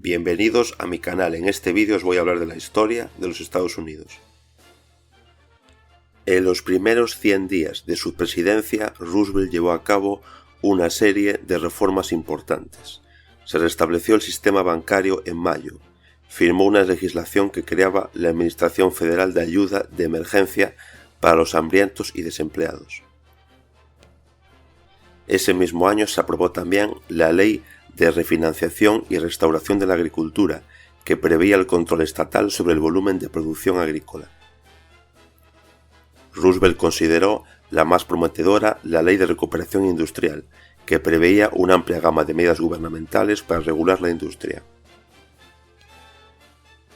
Bienvenidos a mi canal. En este vídeo os voy a hablar de la historia de los Estados Unidos. En los primeros 100 días de su presidencia, Roosevelt llevó a cabo una serie de reformas importantes. Se restableció el sistema bancario en mayo, firmó una legislación que creaba la Administración Federal de Ayuda de Emergencia para los hambrientos y desempleados. Ese mismo año se aprobó también la Ley de Refinanciación y Restauración de la Agricultura, que preveía el control estatal sobre el volumen de producción agrícola. Roosevelt consideró la más prometedora la Ley de Recuperación Industrial, que preveía una amplia gama de medidas gubernamentales para regular la industria.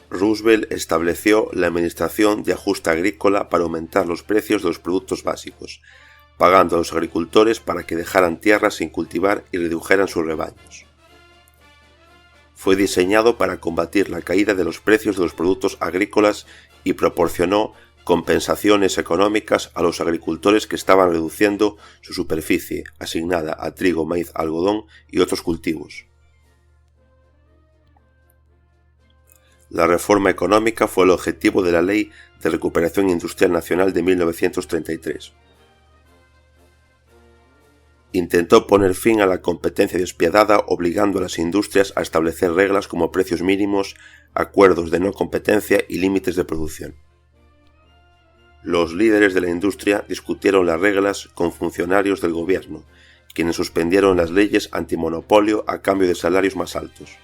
Roosevelt estableció la Administración de Ajuste Agrícola para aumentar los precios de los productos básicos, pagando a los agricultores para que dejaran tierras sin cultivar y redujeran sus rebaños. Fue diseñado para combatir la caída de los precios de los productos agrícolas y proporcionó compensaciones económicas a los agricultores que estaban reduciendo su superficie asignada a trigo, maíz, algodón y otros cultivos. La reforma económica fue el objetivo de la Ley de Recuperación Industrial Nacional de 1933. Intentó poner fin a la competencia despiadada, obligando a las industrias a establecer reglas como precios mínimos, acuerdos de no competencia y límites de producción. Los líderes de la industria discutieron las reglas con funcionarios del gobierno, quienes suspendieron las leyes antimonopolio a cambio de salarios más altos.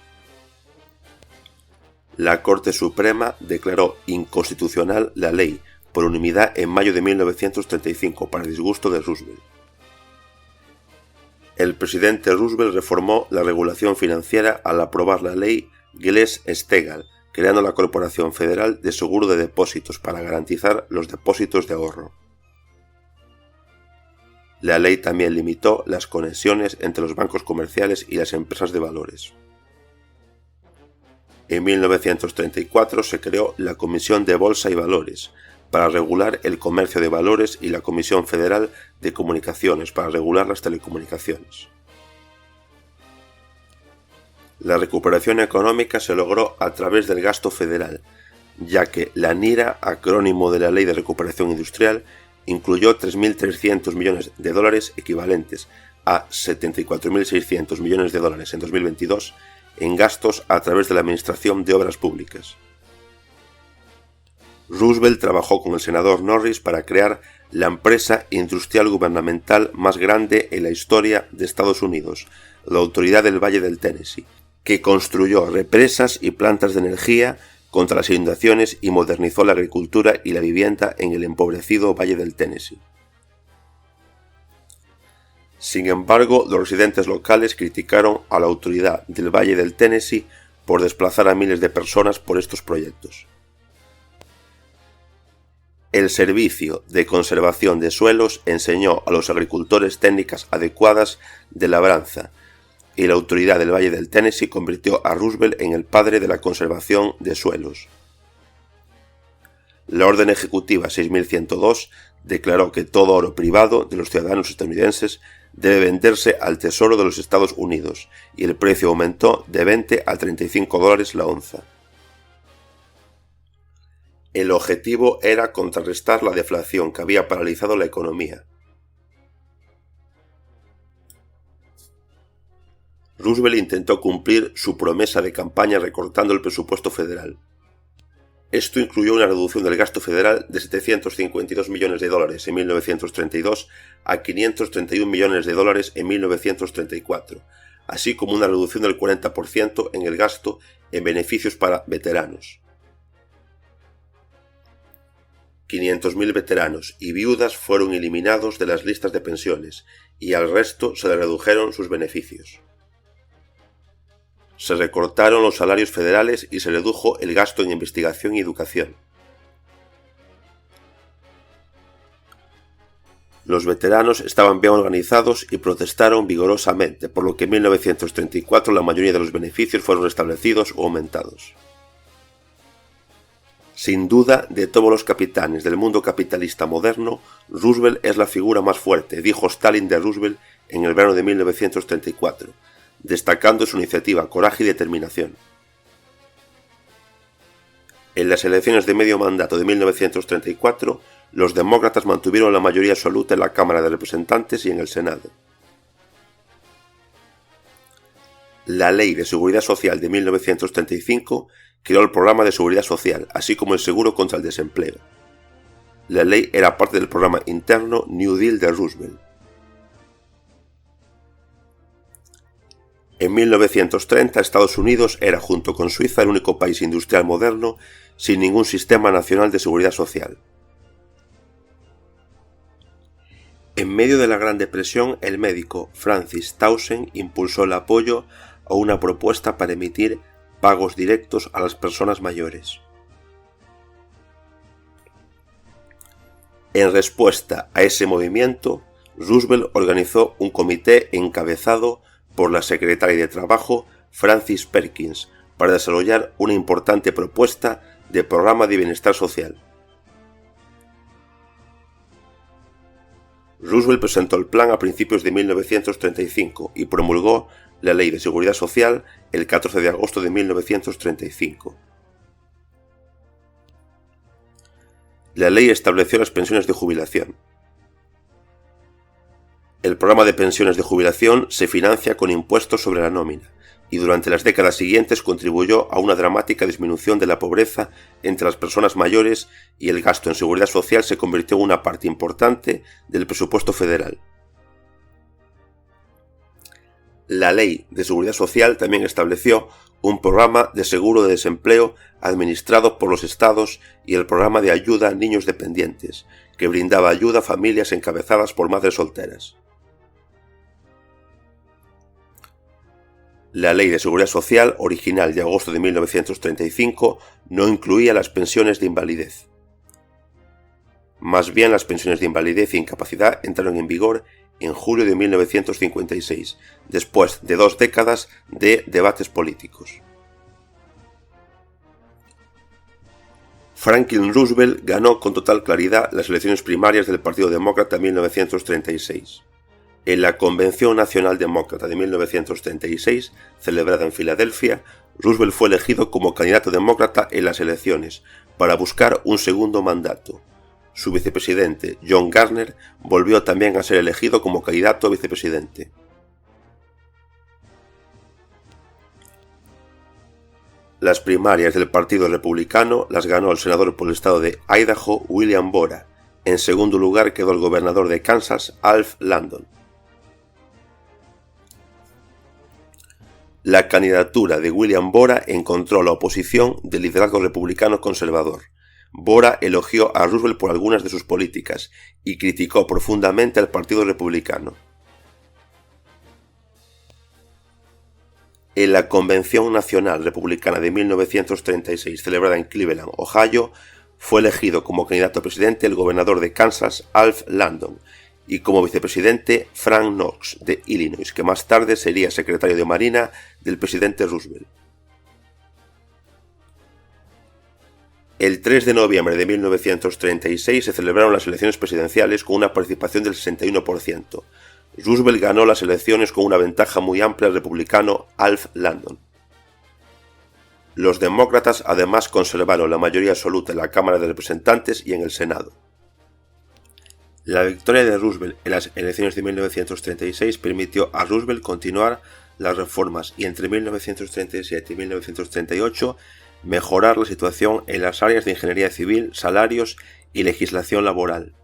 La Corte Suprema declaró inconstitucional la ley por unanimidad en mayo de 1935 para disgusto de Roosevelt. El presidente Roosevelt reformó la regulación financiera al aprobar la ley Glass-Steagall, creando la Corporación Federal de Seguro de Depósitos para garantizar los depósitos de ahorro. La ley también limitó las conexiones entre los bancos comerciales y las empresas de valores. En 1934 se creó la Comisión de Bolsa y Valores para regular el comercio de valores y la Comisión Federal de Comunicaciones para regular las telecomunicaciones. La recuperación económica se logró a través del gasto federal, ya que la NIRA, acrónimo de la Ley de Recuperación Industrial, incluyó 3.300 millones de dólares equivalentes a 74.600 millones de dólares en 2022 en gastos a través de la Administración de Obras Públicas. Roosevelt trabajó con el senador Norris para crear la empresa industrial gubernamental más grande en la historia de Estados Unidos, la Autoridad del Valle del Tennessee, que construyó represas y plantas de energía contra las inundaciones y modernizó la agricultura y la vivienda en el empobrecido Valle del Tennessee. Sin embargo, los residentes locales criticaron a la Autoridad del Valle del Tennessee por desplazar a miles de personas por estos proyectos. El Servicio de Conservación de Suelos enseñó a los agricultores técnicas adecuadas de labranza, y la Autoridad del Valle del Tennessee convirtió a Roosevelt en el padre de la conservación de suelos. La Orden Ejecutiva 6102 declaró que todo oro privado de los ciudadanos estadounidenses debe venderse al Tesoro de los Estados Unidos, y el precio aumentó de 20 a 35 dólares la onza. El objetivo era contrarrestar la deflación que había paralizado la economía. Roosevelt intentó cumplir su promesa de campaña recortando el presupuesto federal. Esto incluyó una reducción del gasto federal de 752 millones de dólares en 1932 a 531 millones de dólares en 1934, así como una reducción del 40% en el gasto en beneficios para veteranos. 500.000 veteranos y viudas fueron eliminados de las listas de pensiones y al resto se le redujeron sus beneficios. Se recortaron los salarios federales y se redujo el gasto en investigación y educación. Los veteranos estaban bien organizados y protestaron vigorosamente, por lo que en 1934 la mayoría de los beneficios fueron restablecidos o aumentados. Sin duda, de todos los capitanes del mundo capitalista moderno, Roosevelt es la figura más fuerte, dijo Stalin de Roosevelt en el verano de 1934, destacando su iniciativa, coraje y determinación. En las elecciones de medio mandato de 1934, los demócratas mantuvieron la mayoría absoluta en la Cámara de Representantes y en el Senado. La Ley de Seguridad Social de 1935 creó el Programa de Seguridad Social, así como el Seguro contra el Desempleo. La ley era parte del programa interno New Deal de Roosevelt. En 1930, Estados Unidos era, junto con Suiza, el único país industrial moderno sin ningún sistema nacional de seguridad social. En medio de la Gran Depresión, el médico Francis Townsend impulsó el apoyo a una propuesta para emitir pagos directos a las personas mayores. En respuesta a ese movimiento, Roosevelt organizó un comité encabezado por la secretaria de Trabajo Frances Perkins para desarrollar una importante propuesta de programa de bienestar social. Roosevelt presentó el plan a principios de 1935 y promulgó la Ley de Seguridad Social el 14 de agosto de 1935. La ley estableció las pensiones de jubilación. El programa de pensiones de jubilación se financia con impuestos sobre la nómina y durante las décadas siguientes contribuyó a una dramática disminución de la pobreza entre las personas mayores y el gasto en seguridad social se convirtió en una parte importante del presupuesto federal. La Ley de Seguridad Social también estableció un programa de seguro de desempleo administrado por los estados y el programa de ayuda a niños dependientes, que brindaba ayuda a familias encabezadas por madres solteras. La Ley de Seguridad Social, original de agosto de 1935, no incluía las pensiones de invalidez. Más bien, las pensiones de invalidez e incapacidad entraron en vigor en julio de 1956, después de 2 décadas de debates políticos. Franklin Roosevelt ganó con total claridad las elecciones primarias del Partido Demócrata en 1936. En la Convención Nacional Demócrata de 1936, celebrada en Filadelfia, Roosevelt fue elegido como candidato demócrata en las elecciones para buscar un segundo mandato. Su vicepresidente, John Garner, volvió también a ser elegido como candidato a vicepresidente. Las primarias del Partido Republicano las ganó el senador por el estado de Idaho, William Borah. En segundo lugar quedó el gobernador de Kansas, Alf Landon. La candidatura de William Borah encontró la oposición del liderazgo republicano conservador. Borah elogió a Roosevelt por algunas de sus políticas y criticó profundamente al Partido Republicano. En la Convención Nacional Republicana de 1936, celebrada en Cleveland, Ohio, fue elegido como candidato a presidente el gobernador de Kansas, Alf Landon, y como vicepresidente Frank Knox, de Illinois, que más tarde sería secretario de Marina del presidente Roosevelt. El 3 de noviembre de 1936 se celebraron las elecciones presidenciales con una participación del 61%. Roosevelt ganó las elecciones con una ventaja muy amplia al republicano Alf Landon. Los demócratas además conservaron la mayoría absoluta en la Cámara de Representantes y en el Senado. La victoria de Roosevelt en las elecciones de 1936 permitió a Roosevelt continuar las reformas y entre 1937 y 1938 mejorar la situación en las áreas de ingeniería civil, salarios y legislación laboral.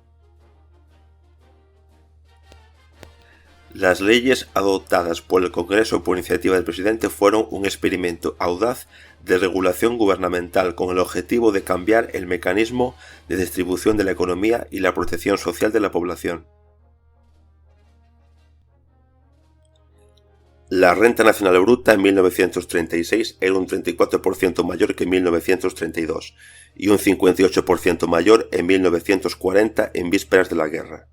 Las leyes adoptadas por el Congreso por iniciativa del presidente fueron un experimento audaz de regulación gubernamental con el objetivo de cambiar el mecanismo de distribución de la economía y la protección social de la población. La renta nacional bruta en 1936 era un 34% mayor que en 1932 y un 58% mayor en 1940 en vísperas de la guerra.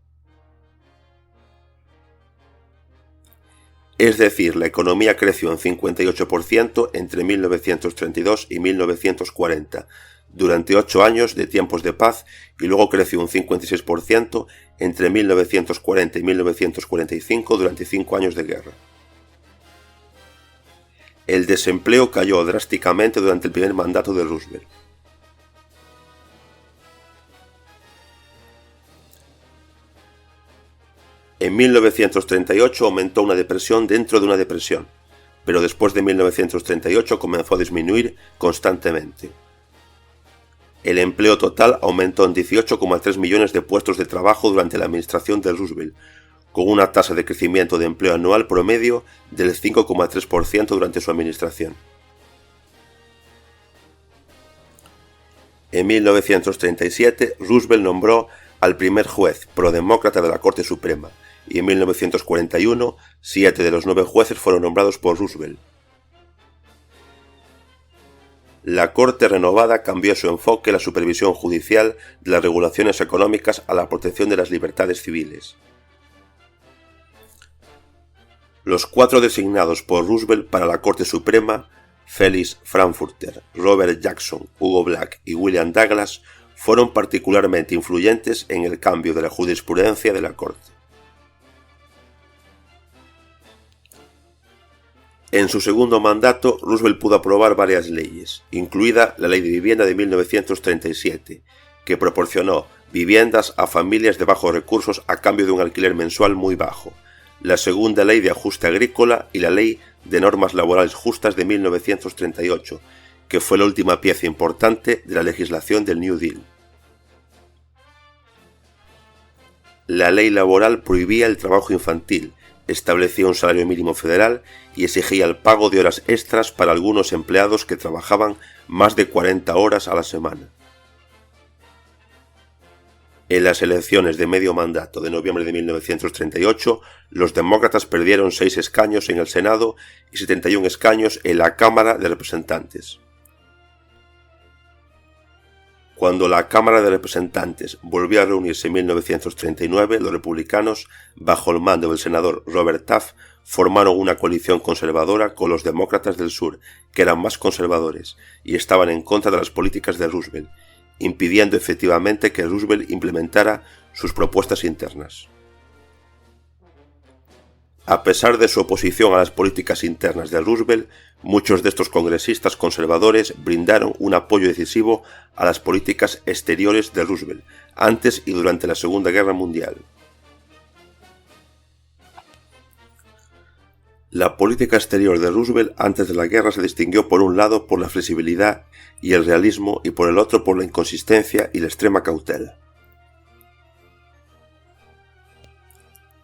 Es decir, la economía creció un 58% entre 1932 y 1940, durante 8 años de tiempos de paz, y luego creció un 56% entre 1940 y 1945 durante 5 años de guerra. El desempleo cayó drásticamente durante el primer mandato de Roosevelt. En 1938 aumentó una depresión dentro de una depresión, pero después de 1938 comenzó a disminuir constantemente. El empleo total aumentó en 18,3 millones de puestos de trabajo durante la administración de Roosevelt, con una tasa de crecimiento de empleo anual promedio del 5,3% durante su administración. En 1937, Roosevelt nombró al primer juez prodemócrata de la Corte Suprema, y en 1941, 7 de los 9 jueces fueron nombrados por Roosevelt. La Corte renovada cambió su enfoque de la supervisión judicial de las regulaciones económicas a la protección de las libertades civiles. Los 4 designados por Roosevelt para la Corte Suprema, Felix Frankfurter, Robert Jackson, Hugo Black y William Douglas, fueron particularmente influyentes en el cambio de la jurisprudencia de la Corte. En su segundo mandato, Roosevelt pudo aprobar varias leyes, incluida la Ley de Vivienda de 1937, que proporcionó viviendas a familias de bajos recursos a cambio de un alquiler mensual muy bajo, la segunda Ley de Ajuste Agrícola y la Ley de Normas Laborales Justas de 1938, que fue la última pieza importante de la legislación del New Deal. La ley laboral prohibía el trabajo infantil, establecía un salario mínimo federal y exigía el pago de horas extras para algunos empleados que trabajaban más de 40 horas a la semana. En las elecciones de medio mandato de noviembre de 1938, los demócratas perdieron 6 escaños en el Senado y 71 escaños en la Cámara de Representantes. Cuando la Cámara de Representantes volvió a reunirse en 1939, los republicanos, bajo el mando del senador Robert Taft, formaron una coalición conservadora con los demócratas del sur, que eran más conservadores, y estaban en contra de las políticas de Roosevelt, impidiendo efectivamente que Roosevelt implementara sus propuestas internas. A pesar de su oposición a las políticas internas de Roosevelt, muchos de estos congresistas conservadores brindaron un apoyo decisivo a las políticas exteriores de Roosevelt, antes y durante la Segunda Guerra Mundial. La política exterior de Roosevelt antes de la guerra se distinguió por un lado por la flexibilidad y el realismo y por el otro por la inconsistencia y la extrema cautela.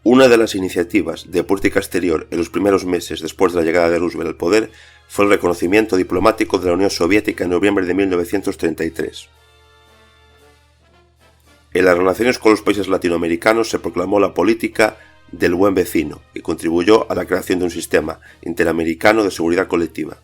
Una de las iniciativas de política exterior en los primeros meses después de la llegada de Roosevelt al poder fue el reconocimiento diplomático de la Unión Soviética en noviembre de 1933. En las relaciones con los países latinoamericanos se proclamó la política del buen vecino y contribuyó a la creación de un sistema interamericano de seguridad colectiva.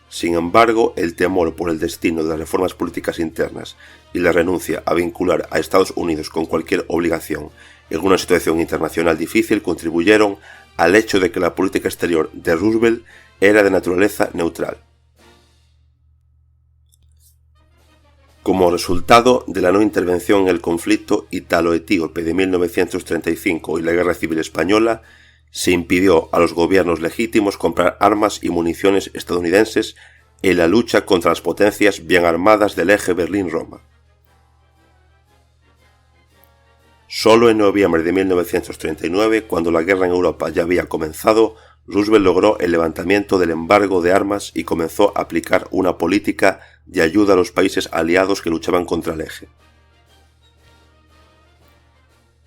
Sin embargo, el temor por el destino de las reformas políticas internas y la renuncia a vincular a Estados Unidos con cualquier obligación en una situación internacional difícil contribuyeron al hecho de que la política exterior de Roosevelt era de naturaleza neutral. Como resultado de la no intervención en el conflicto ítalo-etíope de 1935 y la Guerra Civil Española, se impidió a los gobiernos legítimos comprar armas y municiones estadounidenses en la lucha contra las potencias bien armadas del eje Berlín-Roma. Solo en noviembre de 1939, cuando la guerra en Europa ya había comenzado, Roosevelt logró el levantamiento del embargo de armas y comenzó a aplicar una política de ayuda a los países aliados que luchaban contra el eje.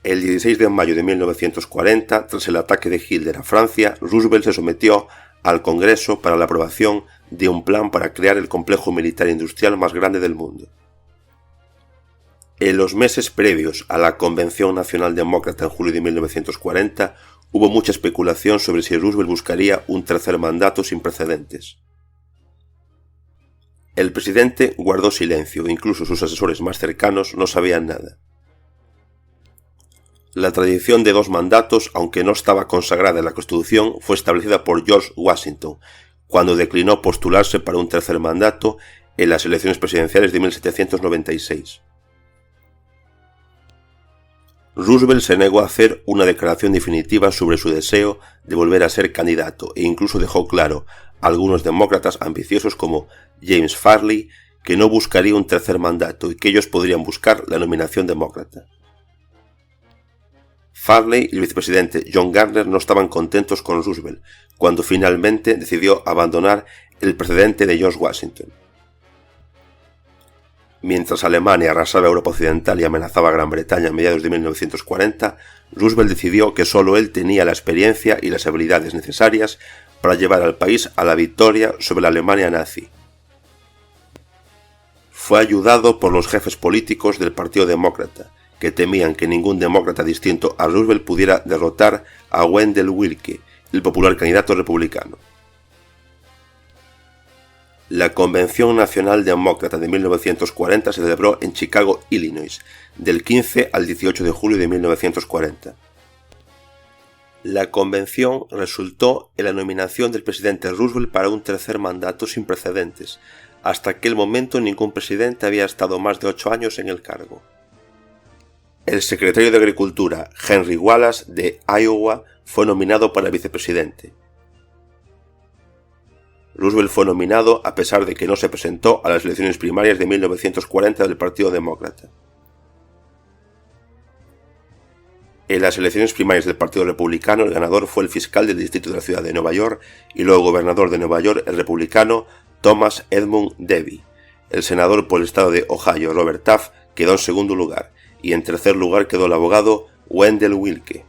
El 16 de mayo de 1940, tras el ataque de Hitler a Francia, Roosevelt se sometió al Congreso para la aprobación de un plan para crear el complejo militar industrial más grande del mundo. En los meses previos a la Convención Nacional Demócrata en julio de 1940, hubo mucha especulación sobre si Roosevelt buscaría un tercer mandato sin precedentes. El presidente guardó silencio, incluso sus asesores más cercanos no sabían nada. La tradición de 2 mandatos, aunque no estaba consagrada en la Constitución, fue establecida por George Washington, cuando declinó postularse para un tercer mandato en las elecciones presidenciales de 1796. Roosevelt se negó a hacer una declaración definitiva sobre su deseo de volver a ser candidato e incluso dejó claro a algunos demócratas ambiciosos como James Farley que no buscaría un tercer mandato y que ellos podrían buscar la nominación demócrata. Farley y el vicepresidente John Garner no estaban contentos con Roosevelt, cuando finalmente decidió abandonar el precedente de George Washington. Mientras Alemania arrasaba Europa Occidental y amenazaba a Gran Bretaña a mediados de 1940, Roosevelt decidió que solo él tenía la experiencia y las habilidades necesarias para llevar al país a la victoria sobre la Alemania nazi. Fue ayudado por los jefes políticos del Partido Demócrata, que temían que ningún demócrata distinto a Roosevelt pudiera derrotar a Wendell Willkie, el popular candidato republicano. La Convención Nacional Demócrata de 1940 se celebró en Chicago, Illinois, del 15 al 18 de julio de 1940. La convención resultó en la nominación del presidente Roosevelt para un tercer mandato sin precedentes. Hasta aquel momento ningún presidente había estado más de 8 años en el cargo. El secretario de Agricultura, Henry Wallace, de Iowa, fue nominado para vicepresidente. Roosevelt fue nominado a pesar de que no se presentó a las elecciones primarias de 1940 del Partido Demócrata. En las elecciones primarias del Partido Republicano, el ganador fue el fiscal del distrito de la ciudad de Nueva York y luego gobernador de Nueva York, el republicano Thomas Edmund Debye. El senador por el estado de Ohio, Robert Taft, quedó en segundo lugar, y en tercer lugar quedó el abogado Wendell Willkie.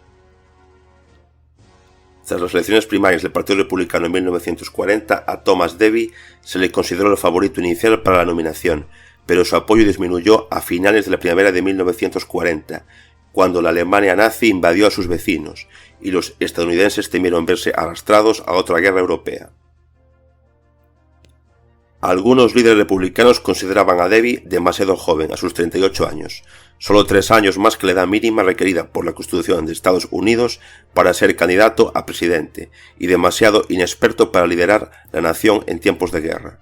Tras las elecciones primarias del Partido Republicano en 1940, a Thomas Debye se le consideró el favorito inicial para la nominación, pero su apoyo disminuyó a finales de la primavera de 1940, cuando la Alemania nazi invadió a sus vecinos, y los estadounidenses temieron verse arrastrados a otra guerra europea. Algunos líderes republicanos consideraban a Debye demasiado joven, a sus 38 años, solo 3 años más que la edad mínima requerida por la Constitución de Estados Unidos para ser candidato a presidente, y demasiado inexperto para liderar la nación en tiempos de guerra.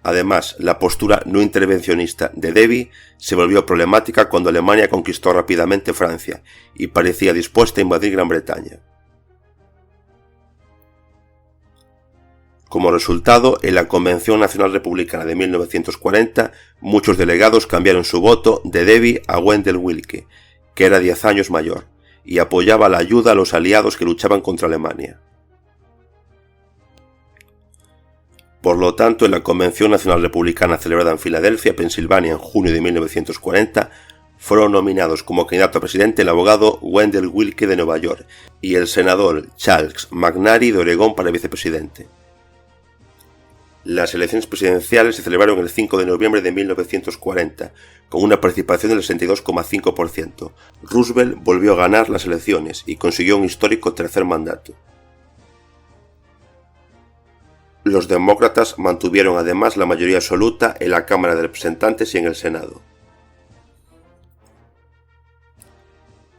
Además, la postura no intervencionista de Debye se volvió problemática cuando Alemania conquistó rápidamente Francia y parecía dispuesta a invadir Gran Bretaña. Como resultado, en la Convención Nacional Republicana de 1940, muchos delegados cambiaron su voto de Debye a Wendell Willkie, que era 10 años mayor, y apoyaba la ayuda a los aliados que luchaban contra Alemania. Por lo tanto, en la Convención Nacional Republicana celebrada en Filadelfia, Pensilvania, en junio de 1940, fueron nominados como candidato a presidente el abogado Wendell Willkie de Nueva York y el senador Charles McNary de Oregón para vicepresidente. Las elecciones presidenciales se celebraron el 5 de noviembre de 1940, con una participación del 62,5%. Roosevelt volvió a ganar las elecciones y consiguió un histórico tercer mandato. Los demócratas mantuvieron además la mayoría absoluta en la Cámara de Representantes y en el Senado.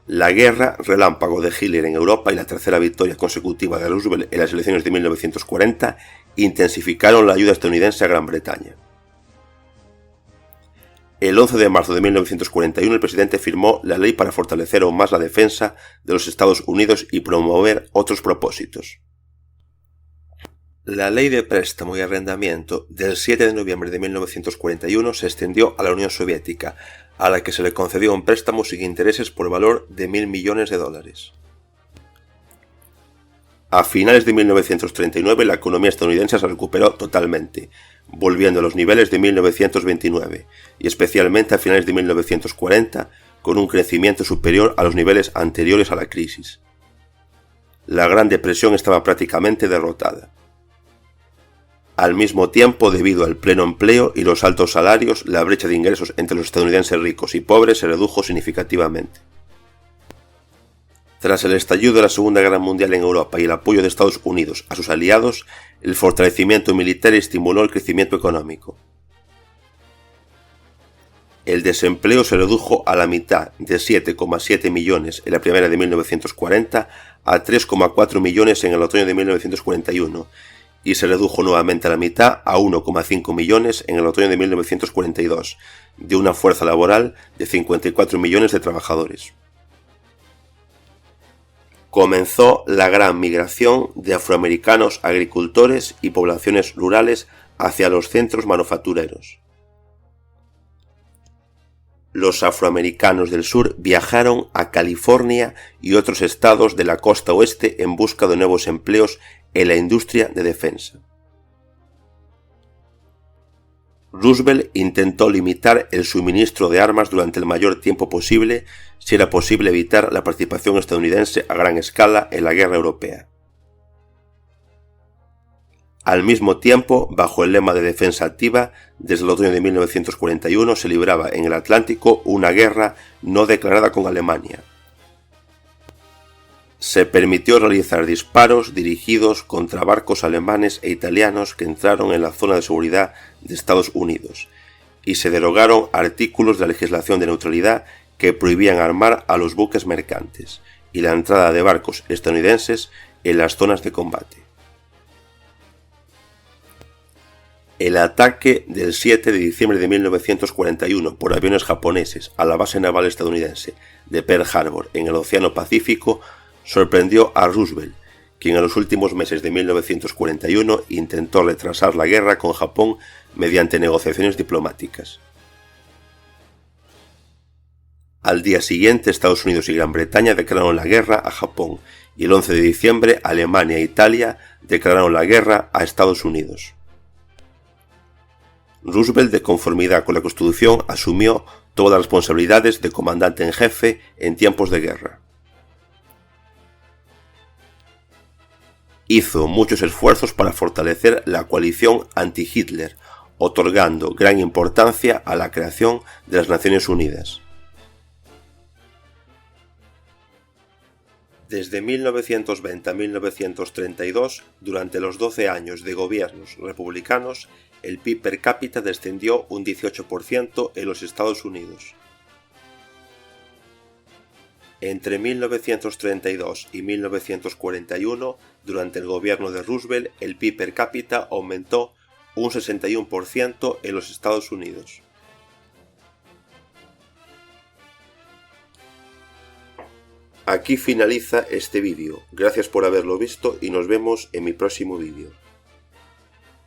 La guerra relámpago de Hitler en Europa y la tercera victoria consecutiva de Roosevelt en las elecciones de 1940 intensificaron la ayuda estadounidense a Gran Bretaña. El 11 de marzo de 1941 el presidente firmó la ley para fortalecer aún más la defensa de los Estados Unidos y promover otros propósitos. La Ley de Préstamo y Arrendamiento del 7 de noviembre de 1941 se extendió a la Unión Soviética, a la que se le concedió un préstamo sin intereses por valor de $1.000 millones. A finales de 1939 la economía estadounidense se recuperó totalmente, volviendo a los niveles de 1929, y especialmente a finales de 1940, con un crecimiento superior a los niveles anteriores a la crisis. La Gran Depresión estaba prácticamente derrotada. Al mismo tiempo, debido al pleno empleo y los altos salarios, la brecha de ingresos entre los estadounidenses ricos y pobres se redujo significativamente. Tras el estallido de la Segunda Guerra Mundial en Europa y el apoyo de Estados Unidos a sus aliados, el fortalecimiento militar estimuló el crecimiento económico. El desempleo se redujo a la mitad, de 7,7 millones en la primavera de 1940 a 3,4 millones en el otoño de 1941, y se redujo nuevamente a la mitad, a 1,5 millones en el otoño de 1942, de una fuerza laboral de 54 millones de trabajadores. Comenzó la gran migración de afroamericanos agricultores y poblaciones rurales hacia los centros manufactureros. Los afroamericanos del sur viajaron a California y otros estados de la costa oeste en busca de nuevos empleos en la industria de defensa. Roosevelt intentó limitar el suministro de armas durante el mayor tiempo posible si era posible evitar la participación estadounidense a gran escala en la guerra europea. Al mismo tiempo, bajo el lema de defensa activa, desde el otoño de 1941 se libraba en el Atlántico una guerra no declarada con Alemania. Se permitió realizar disparos dirigidos contra barcos alemanes e italianos que entraron en la zona de seguridad de Estados Unidos, y se derogaron artículos de la legislación de neutralidad que prohibían armar a los buques mercantes y la entrada de barcos estadounidenses en las zonas de combate. El ataque del 7 de diciembre de 1941 por aviones japoneses a la base naval estadounidense de Pearl Harbor en el Océano Pacífico sorprendió a Roosevelt, quien en los últimos meses de 1941 intentó retrasar la guerra con Japón mediante negociaciones diplomáticas. Al día siguiente, Estados Unidos y Gran Bretaña declararon la guerra a Japón y el 11 de diciembre Alemania e Italia declararon la guerra a Estados Unidos. Roosevelt, de conformidad con la Constitución, asumió todas las responsabilidades de comandante en jefe en tiempos de guerra. Hizo muchos esfuerzos para fortalecer la coalición anti-Hitler, otorgando gran importancia a la creación de las Naciones Unidas. Desde 1920 a 1932, durante los 12 años de gobiernos republicanos, el PIB per cápita descendió un 18% en los Estados Unidos. Entre 1932 y 1941, durante el gobierno de Roosevelt, el PIB per cápita aumentó un 61% en los Estados Unidos. Aquí finaliza este vídeo. Gracias por haberlo visto y nos vemos en mi próximo vídeo.